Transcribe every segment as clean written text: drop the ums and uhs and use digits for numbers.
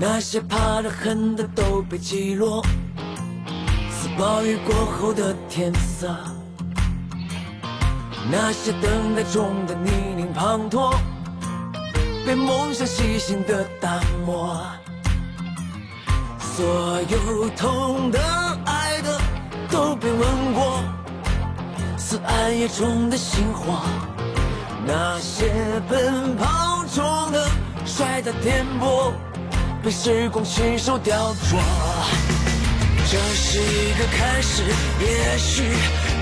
那些怕得很的都被击落，似暴雨过后的天色。那些等待中的泥泞滂沱，被梦想细心的打磨。所有痛的、爱的都被吻过，似暗夜中的星火。那些奔跑中的、摔打颠簸，被时光亲手雕琢。这是一个开始，也许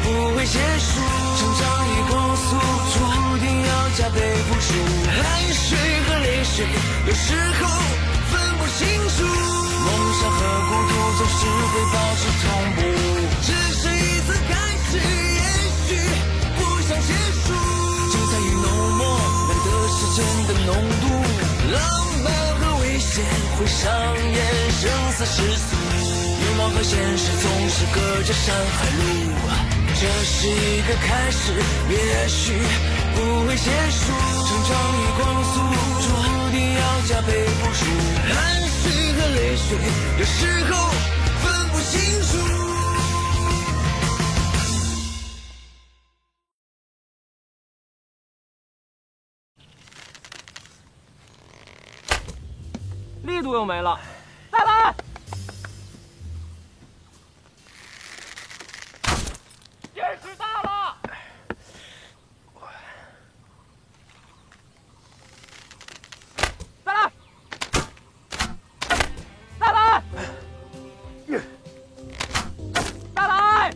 不会结束。成长与光速，注定要加倍付出。汗水和泪水，有时候分不清楚。梦想和孤独总是会保持同步。只是一次开始，也许不想结束。精彩与浓墨，难得是真的浓度。浪漫和危险会上演生死时速。愿望和现实总是隔着山海路，这是一个开始，也许不会结束。成长与光速，注定要加倍付出。汗水和泪水，有时候分不清楚。力度又没了，再来！劲使大了！再来！再来！再来！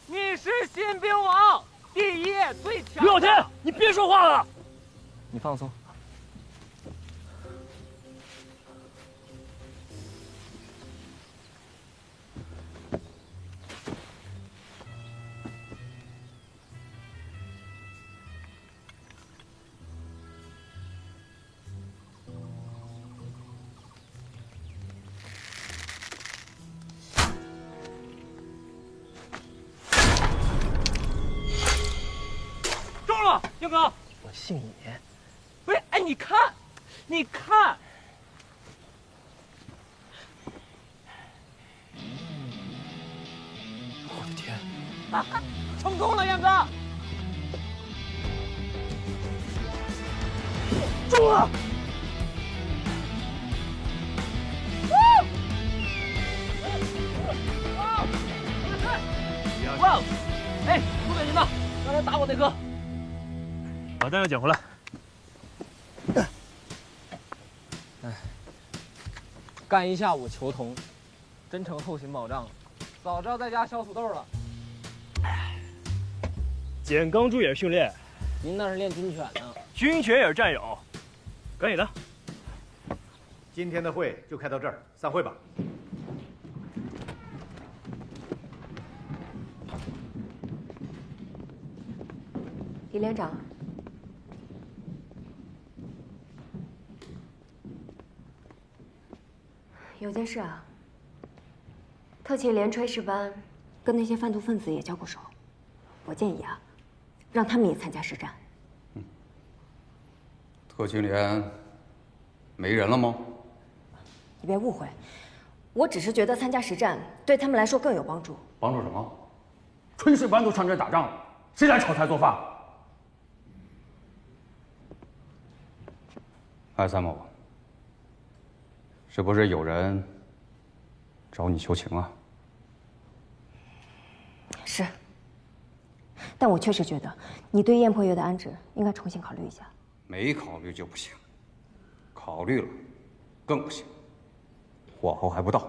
你是新兵王，第一页最强。刘小天，你别说话了。你放松。中了，英哥。我信你。不是，哎，你看，你看，我的天，成功了，燕哥，中了！哇！哎，不给您的，刚才打我那颗，把弹药捡回来。干一下午球童，真成后勤保障了。早知道在家削土豆了。捡钢珠也是训练，您那是练军犬呢。军犬也是战友。赶紧的。今天的会就开到这儿，散会吧。李连长，有件事啊，特勤连炊事班跟那些贩毒分子也交过手，我建议啊，让他们也参加实战。特勤连没人了吗？你别误会，我只是觉得参加实战对他们来说更有帮助。帮助什么？炊事班都上阵打仗了，谁来炒菜做饭？哎，三某，是不是有人找你求情啊？是，但我确实觉得你对燕破月的安置应该重新考虑一下。没考虑就不行，考虑了更不行。火候还不到。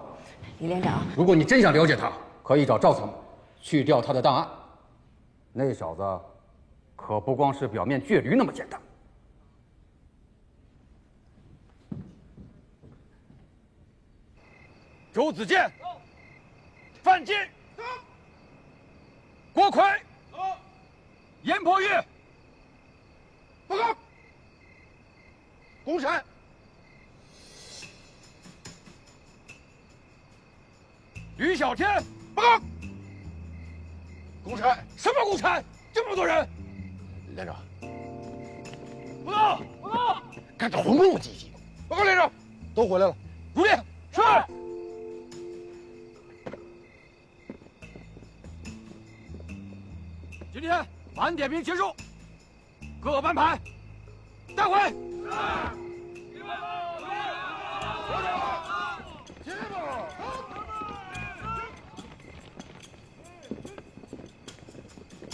李连长，如果你真想了解他，可以找赵参谋去调他的档案。那小子可不光是表面倔驴那么简单。周子健，范进，郭奎，严破月，报告。共产，吕小天，报告。共产，什么共产？这么多人？连长，报告，报告，干得混不积极。报告连长，都回来了。如令，是。今天班点兵结束，各班排带回。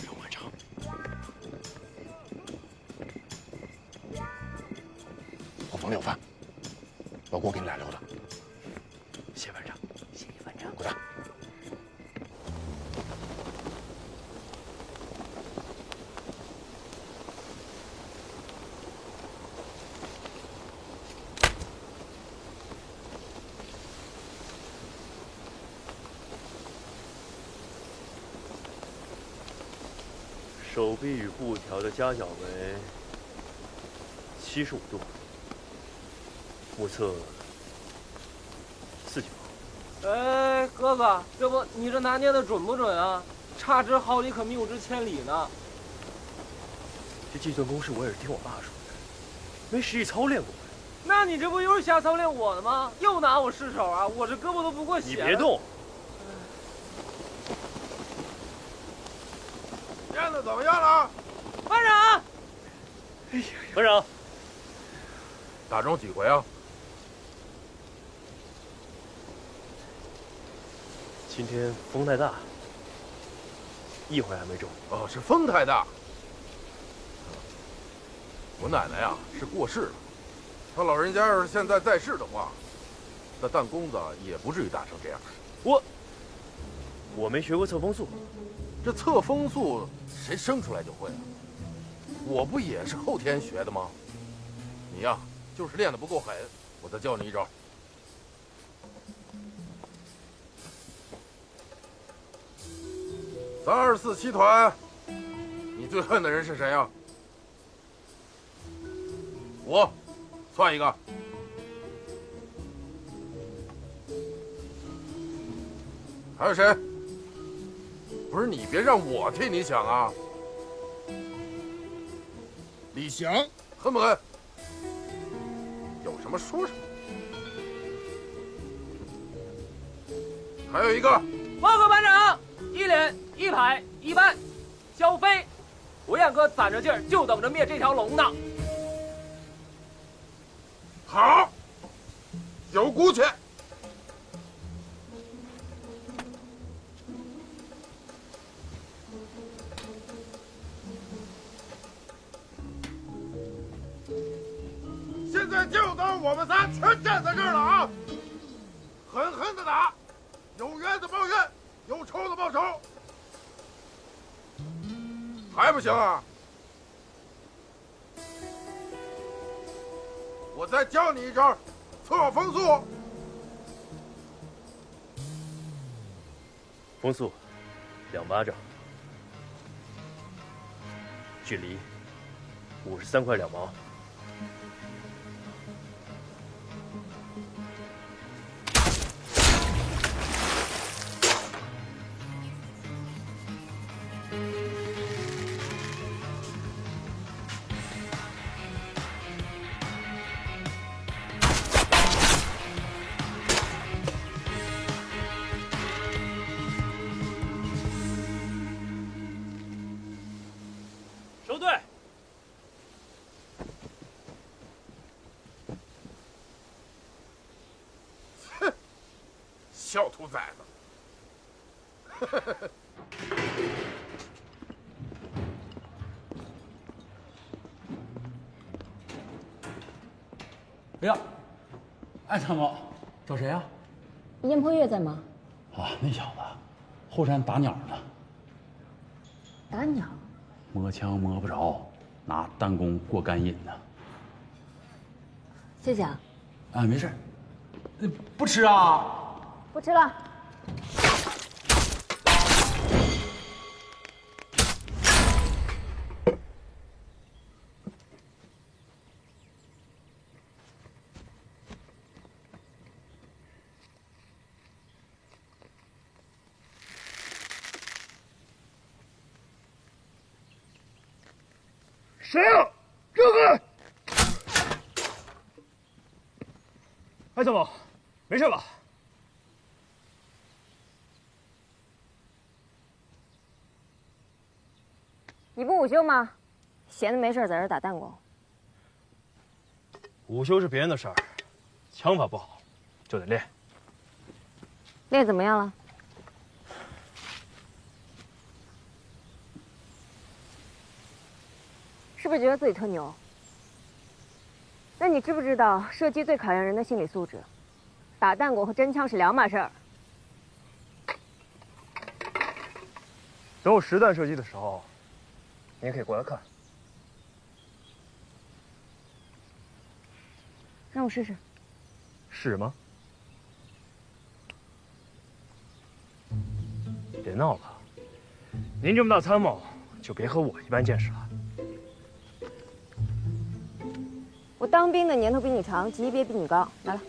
刘班长，后方有饭，老郭给你俩留的。谢班长，谢谢班长。滚蛋！手臂与布条的夹角为75度，目测49。哎，哥哥，这不你这拿捏的准不准啊？差之毫厘，可谬之千里呢。这计算公式我也是听我爸说的，没实际操练过。那你这不又是瞎操练我的吗？又拿我试手啊！我这胳膊都不过血。你别动。练的怎么样了？班长，班长，打中几回啊？今天风太大，一回还没中。哦，是风太大。我奶奶呀是过世了，她老人家要是现在在世的话，那弹弓子也不至于打成这样。我没学过测风速，这测风速谁生出来就会啊？我不也是后天学的吗？你呀，就是练得不够狠，我再教你一招。324七团，你最恨的人是谁呀？我，算一个。还有谁？不是你，别让我替你想啊！李翔，恨不恨？有什么说什么。还有一个，报告班长，一连一排一班，小飞，我燕哥攒着劲儿，就等着灭这条龙呢。好，有骨气。现在就当我们仨全站在这儿了啊！狠狠的打，有冤的报冤，有仇的报仇。还不行啊？我再教你一招，测风速。风速2巴掌，距离53块2毛。收队。哼，小兔崽子！呀，哎，参谋，找谁啊？燕破月在吗？啊，那小子，后山打鸟呢。打鸟。摸枪摸不着，拿弹弓过干瘾呢。谢谢啊。啊，没事。不吃啊？不吃了。谁啊？这个！艾参谋，没事吧？你不午休吗？闲的没事在这打弹弓。午休是别人的事儿，枪法不好就得练。练怎么样了？是不是觉得自己特牛？那你知不知道射击最考验人的心理素质？打弹弓和真枪是两码事儿。等我实弹射击的时候，你可以过来看。让我试试。是吗？别闹了，您这么大参谋，就别和我一般见识了。我当兵的年头比你长，级别比你高。来了。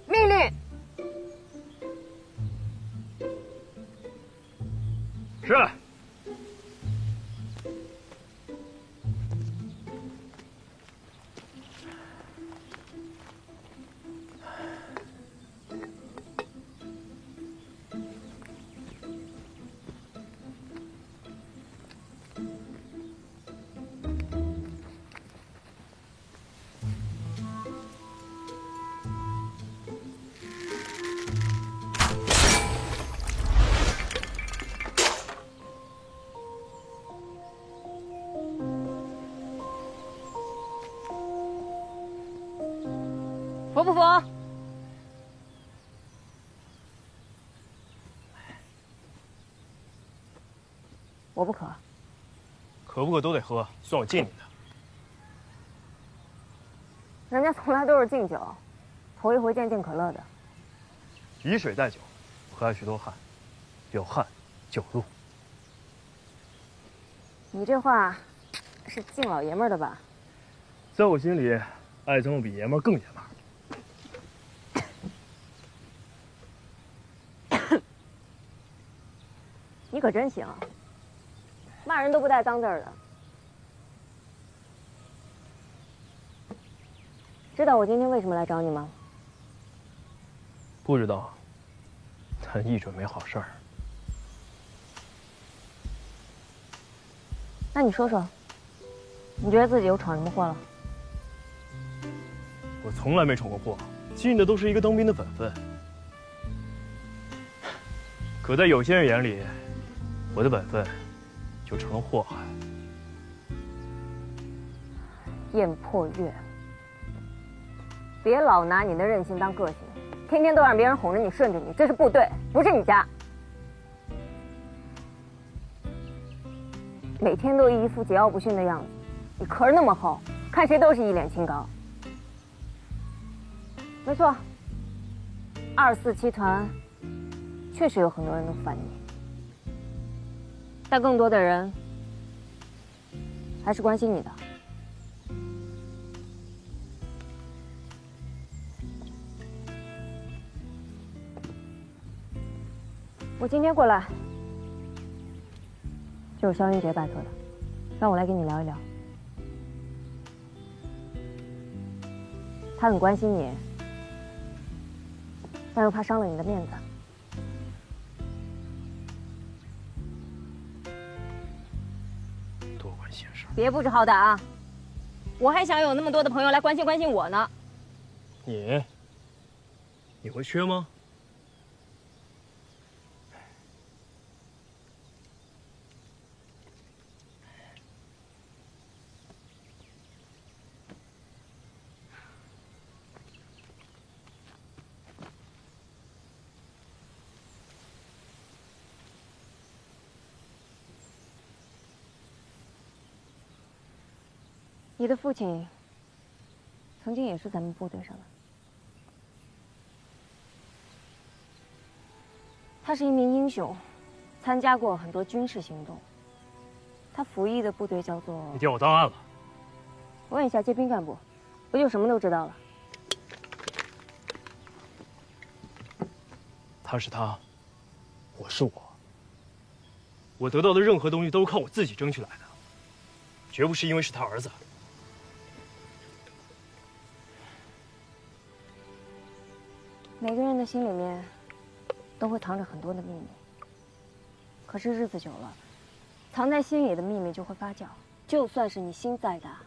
命令。是。服不服？我不渴。渴不渴都得喝，算我敬你的。人家从来都是敬酒，头一回见敬可乐的。以水代酒，喝下许多汗，有汗就有路。你这话是敬老爷们儿的吧？在我心里，艾参谋比爷们儿更爷们儿。你可真行，骂人都不带脏字儿的。知道我今天为什么来找你吗？不知道，但一准没好事儿。那你说说，你觉得自己又闯什么祸了？我从来没闯过祸，尽的都是一个当兵的本分。可在有些人眼里，我的本分就成了祸害。燕破月，别老拿你的任性当个性，天天都让别人哄着你顺着你，这是部队，不是你家。每天都一副桀骜不驯的样子，你壳儿那么厚，看谁都是一脸清高。没错，247团确实有很多人都烦你，但更多的人还是关心你的。我今天过来，就是肖云杰拜托的，让我来跟你聊一聊。他很关心你，但又怕伤了你的面子。多管闲事。别不知好歹啊！我还想有那么多的朋友来关心关心我呢。你会缺吗？你的父亲曾经也是咱们部队上的，他是一名英雄，参加过很多军事行动。他服役的部队叫做……你叫我档案了？问一下接兵干部，不就什么都知道了？他是他，我是我。我得到的任何东西都是靠我自己争取来的，绝不是因为是他儿子。每个人的心里面都会藏着很多的秘密，可是日子久了，藏在心里的秘密就会发酵，就算是你心再大，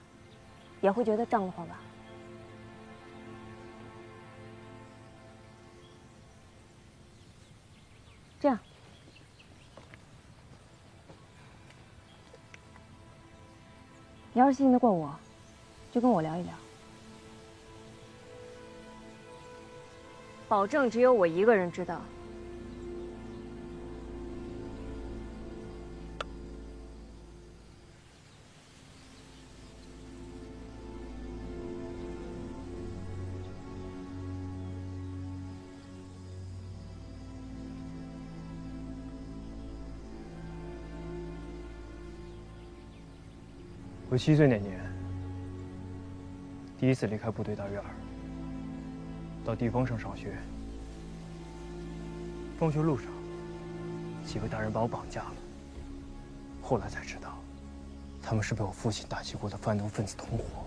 也会觉得胀得慌吧。这样，你要是信得过我，就跟我聊一聊。保证只有我一个人知道。我7岁那年，第一次离开部队大院，到地方上上学。放学路上，几个大人把我绑架了。后来才知道，他们是被我父亲打击过的贩毒分子同伙。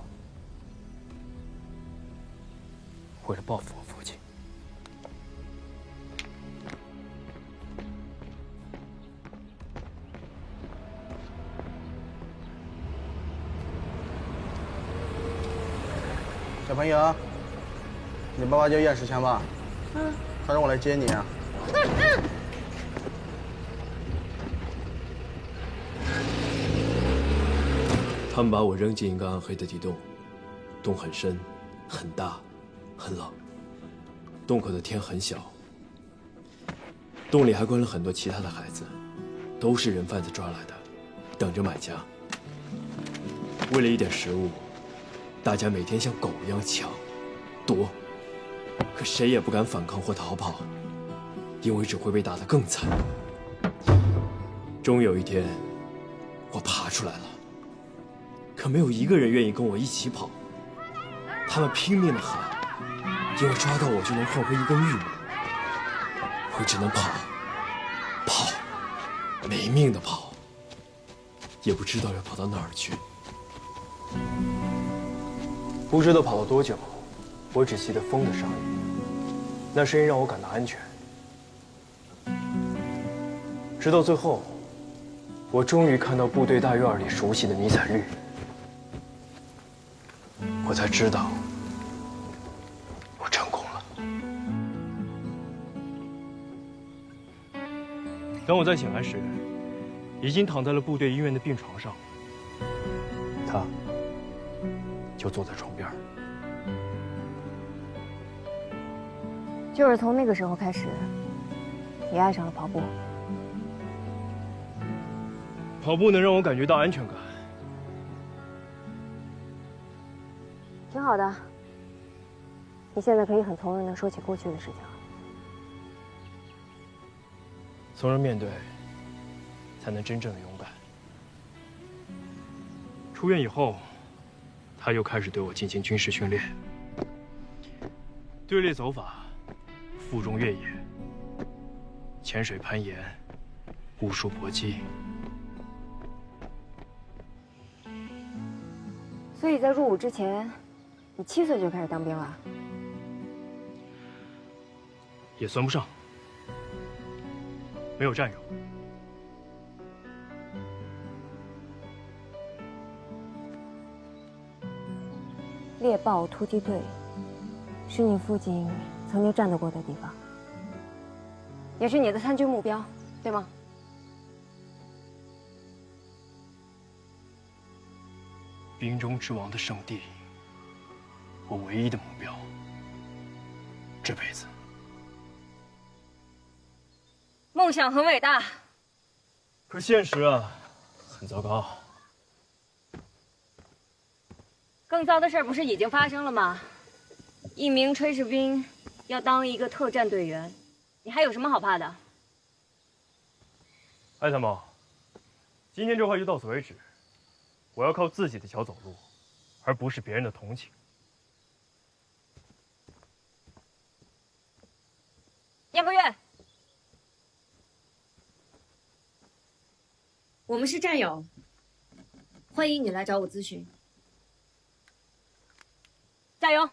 为了报复我父亲，小朋友，你爸爸叫燕世强吧？他让我来接你啊。他们把我扔进一个暗黑的地洞，洞很深、很大、很冷，洞口的天很小，洞里还关了很多其他的孩子，都是人贩子抓来的，等着买家。为了一点食物，大家每天像狗一样抢、夺，可谁也不敢反抗或逃跑，因为只会被打得更惨。终于有一天，我爬出来了。可没有一个人愿意跟我一起跑，他们拼命地喊，因为抓到我就能换回一根玉米。我只能跑，没命地跑，也不知道要跑到哪儿去。不知道跑了多久，我只记得风的声音，那声音让我感到安全。直到最后，我终于看到部队大院里熟悉的迷彩绿。我才知道，我成功了。当我再醒来时，已经躺在了部队医院的病床上，他就坐在床边。就是从那个时候开始，你爱上了跑步。跑步能让我感觉到安全感。挺好的，你现在可以很从容地说起过去的事情。从容面对，才能真正的勇敢。出院以后，他又开始对我进行军事训练，队列走法、负重越野、潜水攀岩、武术搏击。所以在入伍之前，你7岁就开始当兵了？也算不上，没有战友。猎豹突击队是你父亲曾经战斗过的地方，也是你的参军目标，对吗？兵中之王的圣地，我唯一的目标。这辈子，梦想很伟大，可现实啊，很糟糕。更糟的事儿不是已经发生了吗？一名炊事兵要当一个特战队员，你还有什么好怕的？艾参谋，今天这话就到此为止。我要靠自己的脚走路，而不是别人的同情。燕博岳，我们是战友，欢迎你来找我咨询。加油！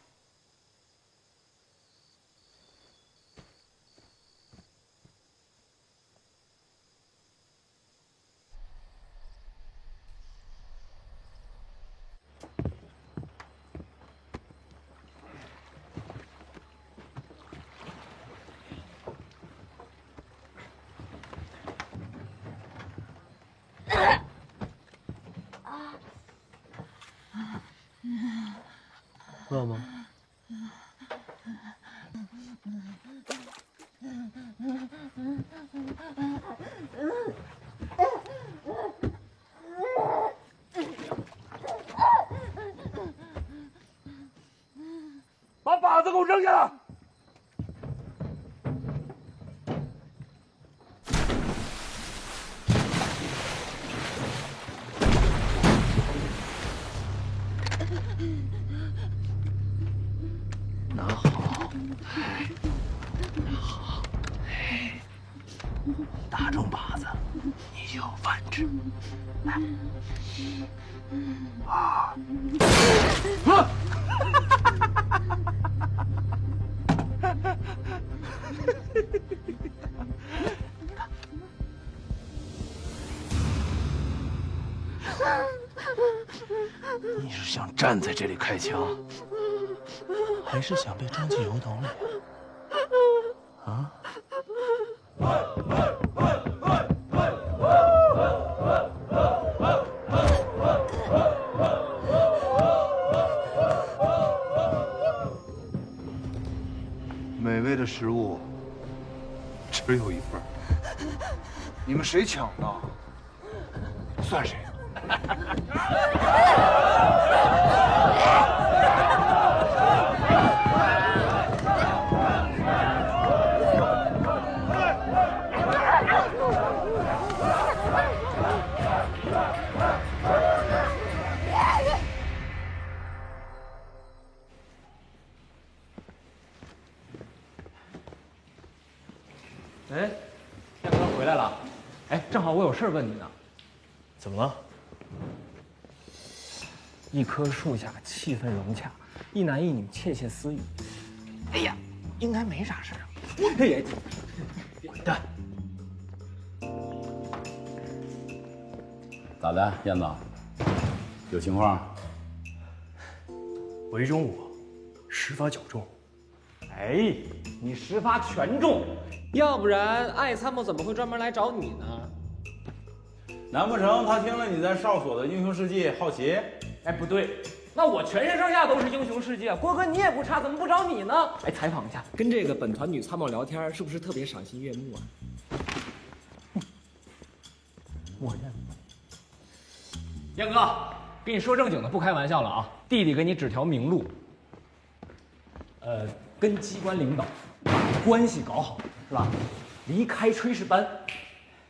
饿吗？把靶子给我扔下来！拿好，哎，拿好，哎，打中靶子，你就有饭吃。来，啊！你是想站在这里开枪，还是想被装进油桶里啊？美味的食物只有一份，你们谁抢的，算谁的。哎，燕哥回来了。哎，正好我有事问你呢。怎么了？一棵树下气氛融洽，一男一女窃窃私语。哎呀，应该没啥事啊。哎呀，滚蛋！咋的，燕子？有情况？围中我，十发绞中。哎，你10发全中，要不然艾参谋怎么会专门来找你呢？难不成他听了你在哨所的英雄事迹好奇？哎，不对，那我全身上下都是英雄事迹啊！郭哥你也不差，怎么不找你呢？哎，采访一下，跟这个本团女参谋聊天，是不是特别赏心悦目啊？我认。燕哥，跟你说正经的，不开玩笑了啊！弟弟给你指条明路，跟机关领导把关系搞好，是吧？离开炊事班，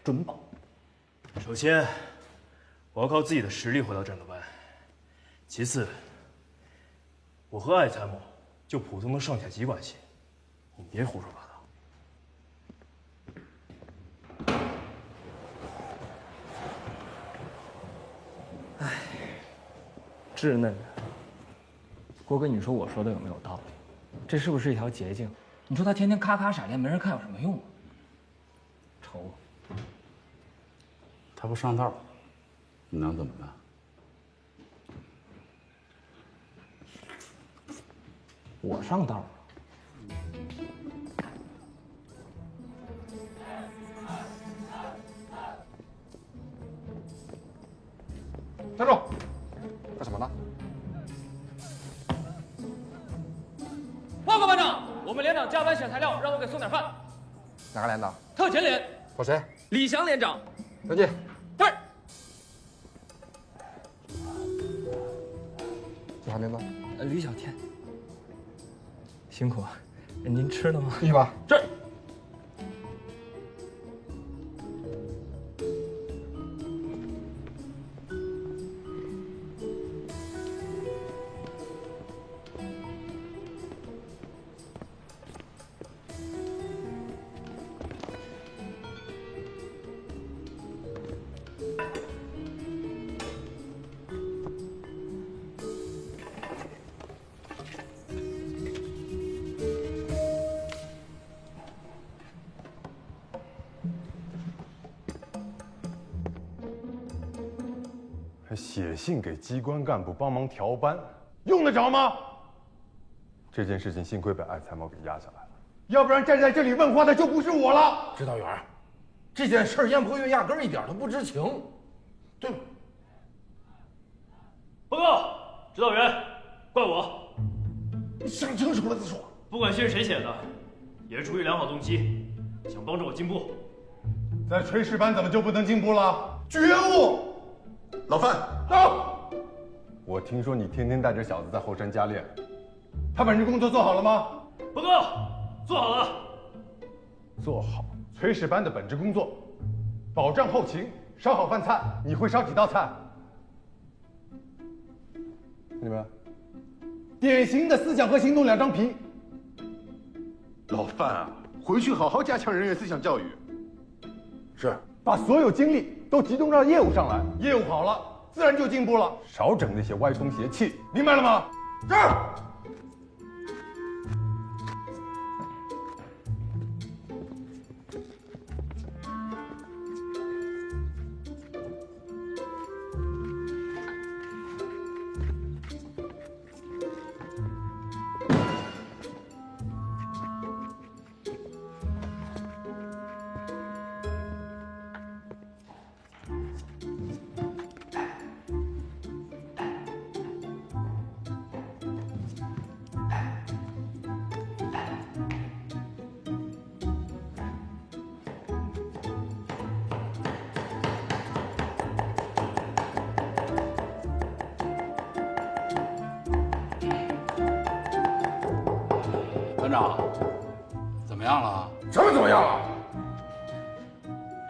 准保。首先，我要靠自己的实力回到战斗班。其次，我和艾参谋就普通的上下级关系，你别胡说八道。哎，稚嫩的郭哥，你说我说的有没有道理？这是不是一条捷径？你说他天天咔咔闪电没人看有什么用啊？愁。他不上道，你能怎么办？我上道了。站住！干什么呢？报告班长，我们连长加班选材料，让我给送点饭。哪个连长？特勤连。找谁？李翔连长。跟进。对。这还名字？吕小天。辛苦啊，您吃了吗？一把。这儿。还写信给机关干部帮忙调班，用得着吗？这件事情幸亏被艾参谋给压下来了，要不然站在这里问话的就不是我了。指导员，这件事燕破月压根儿一点都不知情，对吗？报告，指导员，怪我。你想清楚了再说。不管信是谁写的，也是出于良好动机，想帮助我进步。在炊事班怎么就不能进步了？觉悟！老范，到。我听说你天天带着小子在后山加练，他本职工作做好了吗？报告，做好了。做好炊事班的本职工作，保障后勤，烧好饭菜。你会烧几道菜？你们，典型的思想和行动两张皮。老范啊，回去好好加强人员思想教育。是，把所有精力都集中到业务上来，业务好了，自然就进步了。少整那些歪风邪气，明白了吗？是。班长，怎么样了？什么怎么样了？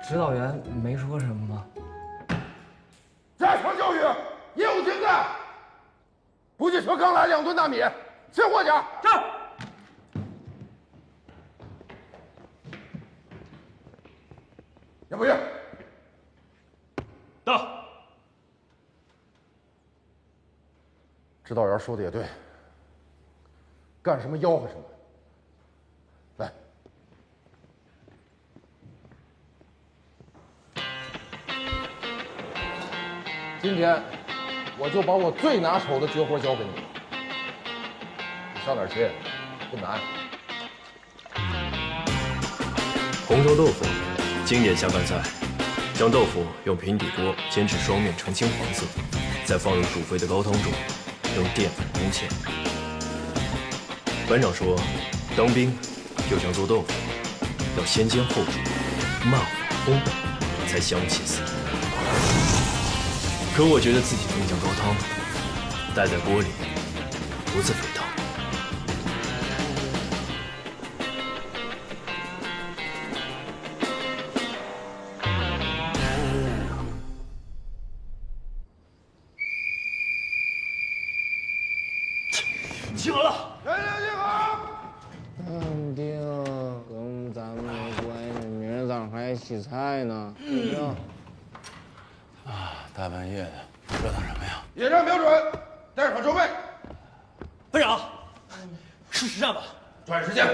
指导员没说什么吗？加强教育，业务停干。补给车刚来，2吨大米，先货去。是。杨博岳，到。指导员说的也对，干什么吆喝什么。来，今天我就把我最拿手的绝活交给你，你上点心，不难。红豆豆腐，经典下饭菜。将豆腐用平底锅煎至双面呈青黄色，再放入煮沸的高汤中，用淀粉勾芡。班长说，当兵就像做豆腐，要先煎后煮，慢火烘，才香气四溢。可我觉得自己更像高汤，待在锅里，不自肥烫。集合了！全体集合！淡定，跟咱们没关系，明儿早上还洗菜呢。大半夜的，折腾什么呀？野战瞄准，带好装备。班长，是实战吧？转时间。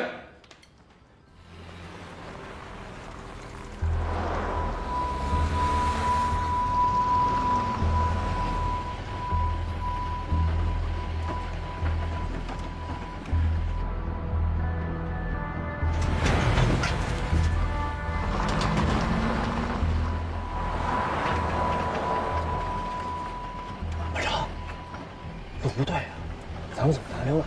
不对呀，咱们怎么拿溜了？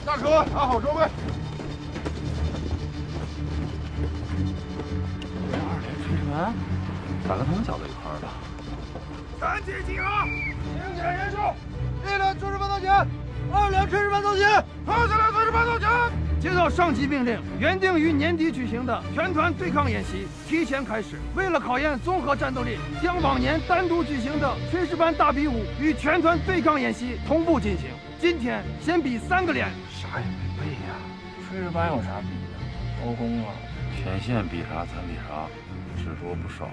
下车，拿好装备。2连炊事班，咋跟他们搅在一块儿了？全体集合，清点人数。1连炊事班到前，2连炊事班到前，2连炊事班到前。接到上级命令，原定于年底举行的全团对抗演习提前开始。为了考验综合战斗力，将往年单独举行的炊事班大比武与全团对抗演习同步进行。今天先比3个连，啥也没背呀。炊事班有啥比的？高空啊，前线比啥咱比啥，只说不少。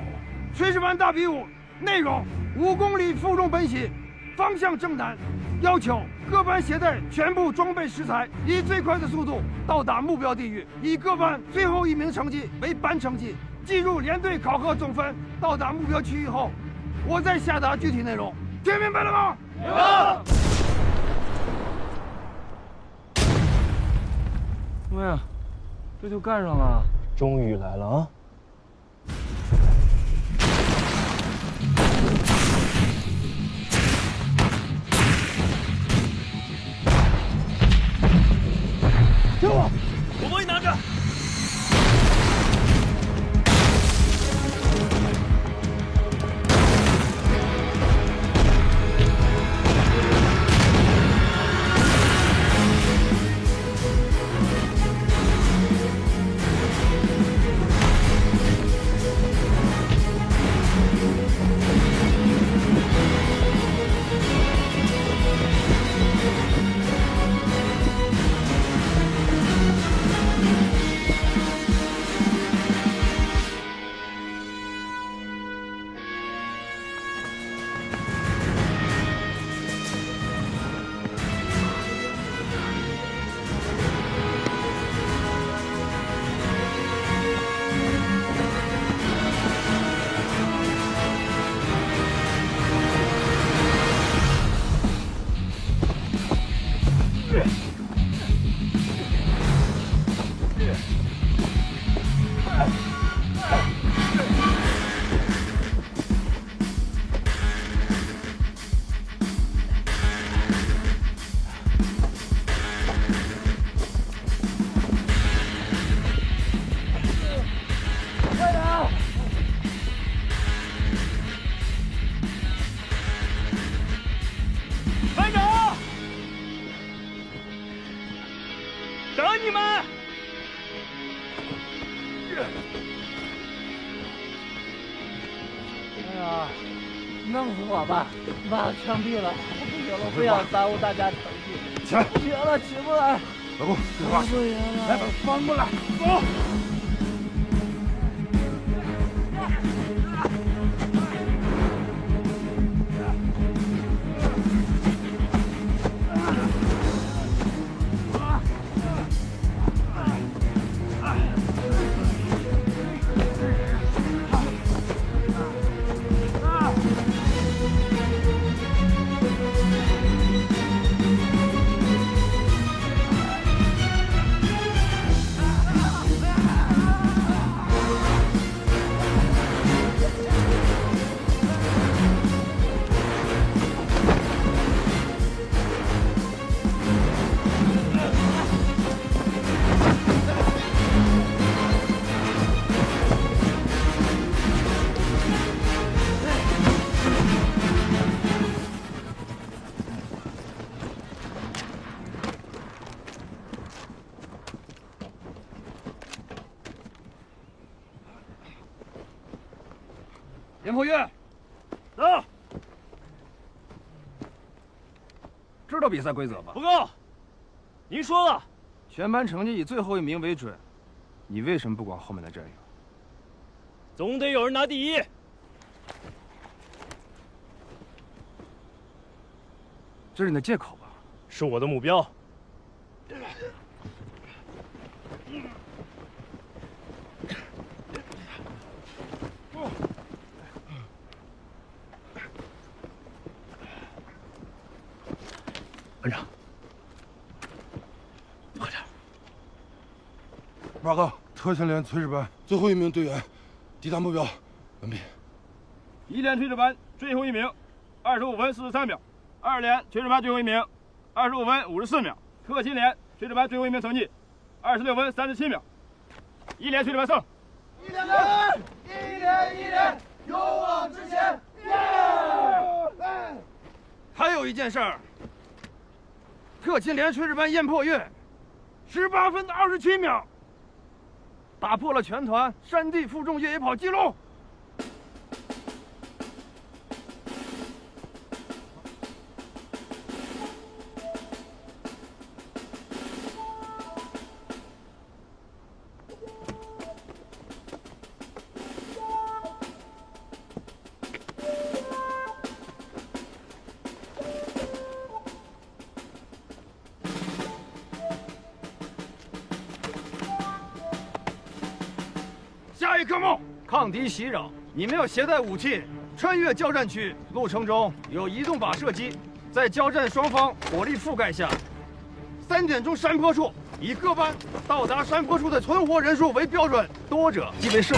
炊事班大比武内容：5公里负重奔袭，方向正南。要求各班携带全部装备食材，以最快的速度到达目标地域，以各班最后1名成绩为班成绩。计入连队考核总分。到达目标区域后，我再下达具体内容。听明白了吗？明白。妈呀，这就干上了！终于来了啊！救我！我帮你拿着。 弄死我吧！把枪毙了！不行了，不想耽误大家程序。起来！不行了，起不来。老公，这话。不行了，来，翻过来，走。严破月，走。知道比赛规则吧？报告，您说了，全班成绩以最后一名为准。你为什么不管后面的阵容？总得有人拿第一。这是你的借口吧？是我的目标。班长，快点！报告，特勤连炊事班最后一名队员抵达目标，完毕。1连炊事班最后一名，25分43秒；2连炊事班最后一名，25分54秒；特勤连炊事班最后一名成绩，26分37秒。1连炊事班胜。1连，勇往直前！还有一件事儿。特勤连炊事班燕破月，18分27秒，打破了全团山地负重越野跑纪录。下一科目，抗敌袭扰。你们要携带武器，穿越交战区，路程中有移动靶射击，在交战双方火力覆盖下，3点钟山坡处以各班到达山坡处的存活人数为标准，多者即为胜。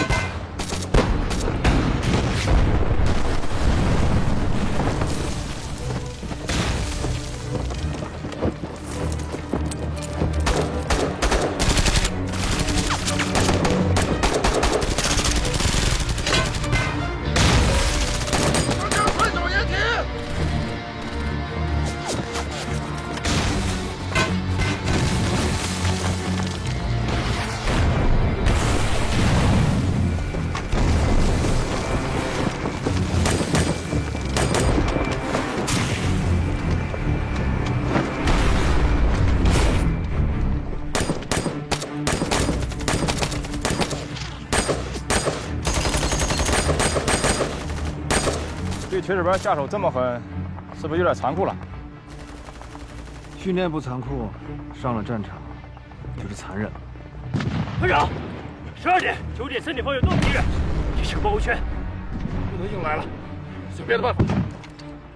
对炊事班下手这么狠，是不是有点残酷了？训练不残酷，上了战场就是残忍了。班长，12点、9点、3点方向都有敌人，这是个包围圈，不能硬来了，想别的办法。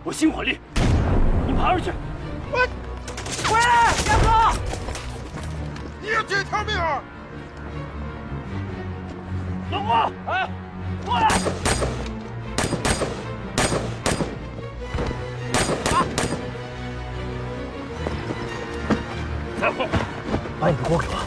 我心火力，你爬上去。喂，大哥，你有几条命？老郭，哎，过来！再后，把你的锅给我。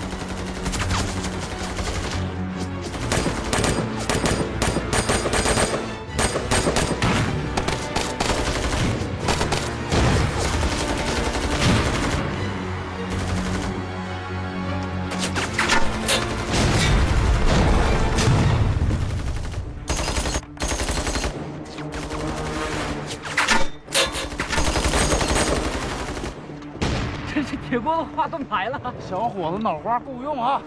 这铁锅都化盾牌了，小伙子脑花够用啊！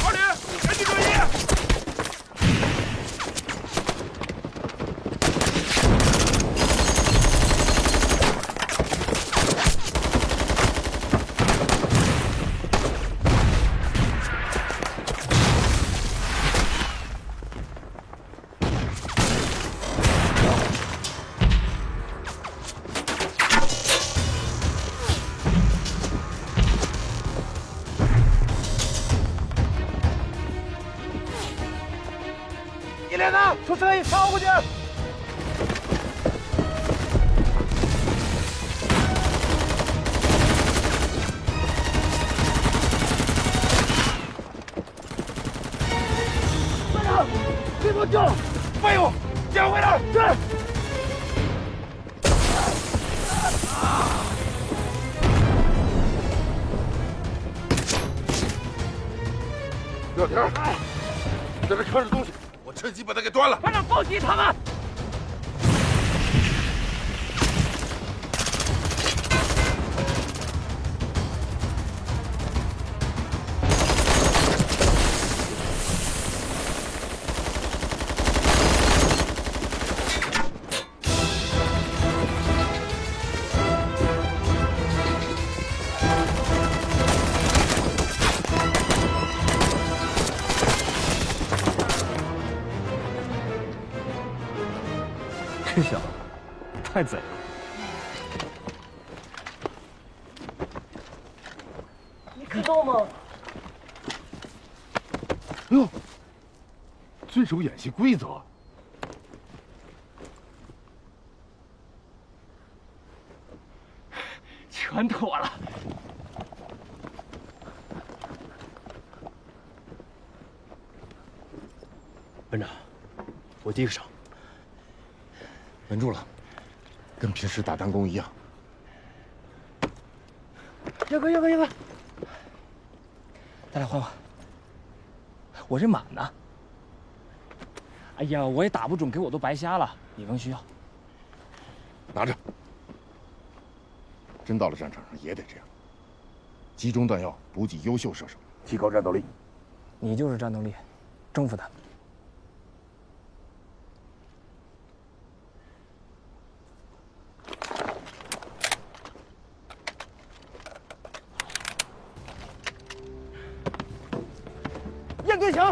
二连，全体注意！一连呢，出车衣超过去！班长，别多救，废物，捡回来！是。廖田，在这看着东西。趁机把他给端了！班长，抱击他们！这小子太贼了！你知道吗？哎呦，遵守演习规则。全妥了。班长，我第一个上。稳住了，跟平时打弹弓一样。岳哥，咱俩换换。我这满呢。哎呀，我也打不准，给我都白瞎了。你更需要。拿着。真到了战场上也得这样，集中弹药，补给优秀射手，提高战斗力。你就是战斗力，征服他。验队形。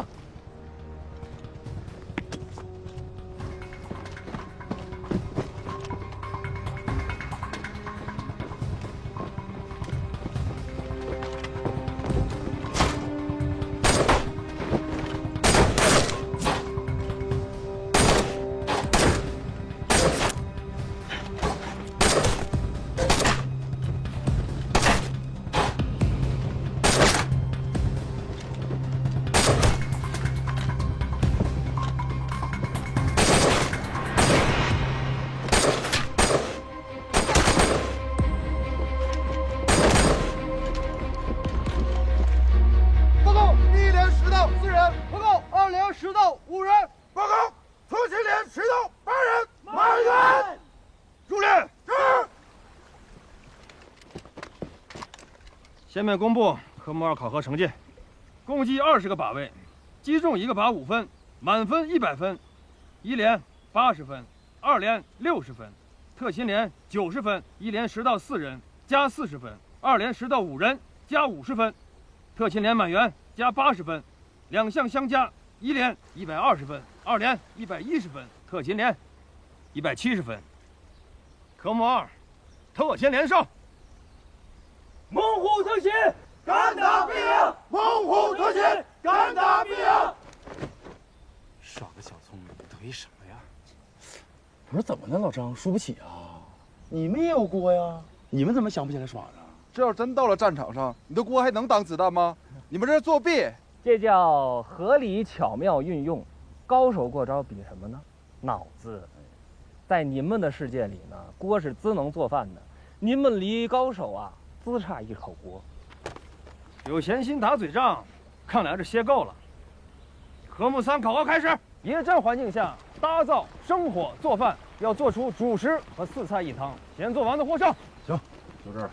报告，2连10到5人。报告，特勤连10到8人。满员。入列。是。下面公布科目2考核成绩，共计20个靶位，击中1个靶5分，满分100分，1连80分，2连60分，特勤连90分，1连10到4人加40分，2连10到5人加50分，特勤连满员加80分，2项相加，1连120分，2连110分，特勤连170分。科目2，特勤连胜。猛虎特勤，敢打必赢！猛虎特勤，敢打必赢！耍个小聪明，得意什么呀？不是怎么的，老张输不起啊？你们也有锅呀，你们怎么想不起来耍呢？这要真到了战场上，你的锅还能当子弹吗？你们这是作弊！这叫合理巧妙运用。高手过招比什么呢？脑子。在你们的世界里呢，锅是只能做饭的，你们离高手啊，只差一口锅。有闲心打嘴仗，看来是歇够了。科目3考核开始。野战环境下打造生火做饭，要做出主食和4菜1汤，先做完的获胜。行，就这儿。